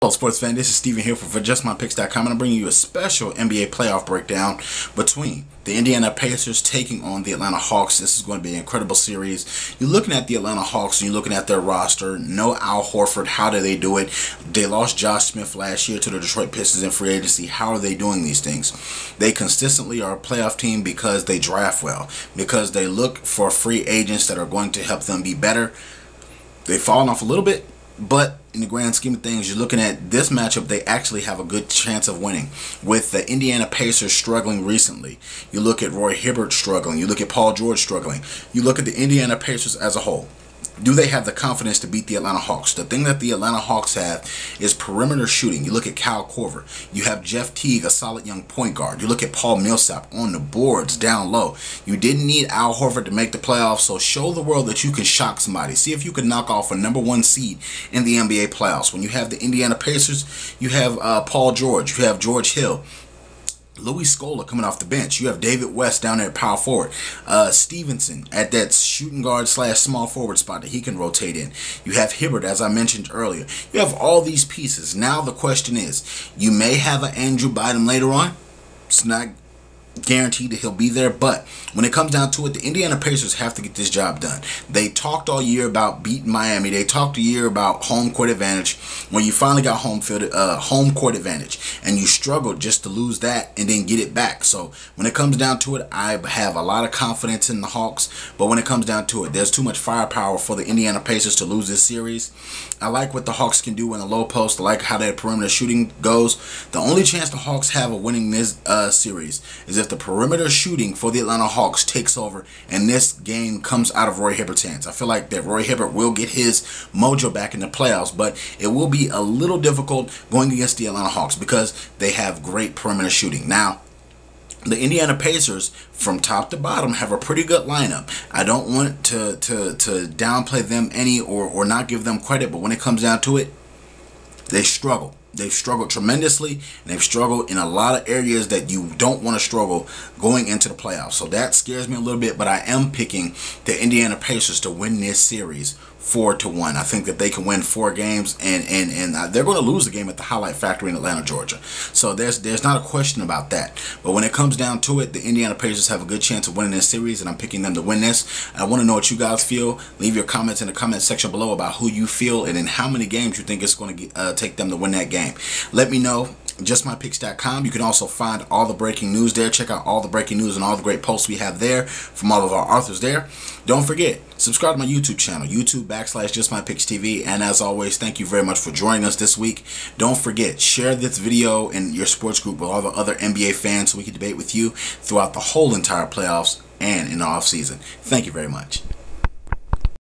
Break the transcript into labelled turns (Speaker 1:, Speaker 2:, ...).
Speaker 1: Hello sports fan, this is Steven here for JustMyPicks.com, and I'm bringing you a special NBA playoff breakdown between the Indiana Pacers taking on the Atlanta Hawks. This is going to be an incredible series. You're looking at the Atlanta Hawks and you're looking at their roster. No Al Horford. How do they do it? They lost Josh Smith last year to the Detroit Pistons in free agency. How are they doing these things? They consistently are a playoff team because they draft well, because they look for free agents that are going to help them be better. They've fallen off a little bit, but in the grand scheme of things, you're looking at this matchup, they actually have a good chance of winning. With the Indiana Pacers struggling recently, you look at Roy Hibbert struggling, you look at Paul George struggling, you look at the Indiana Pacers as a whole. Do they have the confidence to beat the Atlanta Hawks? The thing that the Atlanta Hawks have is perimeter shooting. You look at Kyle Korver. You have Jeff Teague, a solid young point guard. You look at Paul Millsap on the boards down low. You didn't need Al Horford to make the playoffs, so show the world that you can shock somebody. See if you can knock off a #1 seed in the NBA playoffs. When you have the Indiana Pacers, you have Paul George. You have George Hill. Louis Scola coming off the bench. You have David West down there at power forward. Stevenson at that shooting guard / small forward spot that he can rotate in. You have Hibbert, as I mentioned earlier. You have all these pieces. Now the question is, you may have an Andrew Bynum later on. It's not guaranteed that he'll be there, but when it comes down to it, the Indiana Pacers have to get this job done. They talked all year about beating Miami. They talked a year about home court advantage. When you finally got home court advantage, and you struggled just to lose that and then get it back. So when it comes down to it, I have a lot of confidence in the Hawks, but when it comes down to it, there's too much firepower for the Indiana Pacers to lose this series. I like what the Hawks can do in the low post. I like how their perimeter shooting goes. The only chance the Hawks have of winning this series is if the perimeter shooting for the Atlanta Hawks takes over and this game comes out of Roy Hibbert's hands. I feel like that Roy Hibbert will get his mojo back in the playoffs, but it will be a little difficult going against the Atlanta Hawks because they have great perimeter shooting. Now, the Indiana Pacers, from top to bottom, have a pretty good lineup. I don't want to downplay them any or not give them credit, but when it comes down to it, they struggle. They've struggled tremendously, and they've struggled in a lot of areas that you don't want to struggle going into the playoffs. So that scares me a little bit, but I am picking the Indiana Pacers to win this series 4-1. I think that they can win 4 games, and they're going to lose the game at the Highlight Factory in Atlanta, Georgia. So there's not a question about that. But when it comes down to it, the Indiana Pacers have a good chance of winning this series, and I'm picking them to win this. I want to know what you guys feel. Leave your comments in the comment section below about who you feel and in how many games you think it's going to take them to win that game. Let me know. JustMyPicks.com. You can also find all the breaking news there. Check out all the breaking news and all the great posts we have there from all of our authors there. Don't forget, subscribe to my YouTube channel, YouTube.com/JustMyPicksTV. And as always, thank you very much for joining us this week. Don't forget, share this video in your sports group with all the other NBA fans so we can debate with you throughout the whole entire playoffs and in the off season. Thank you very much.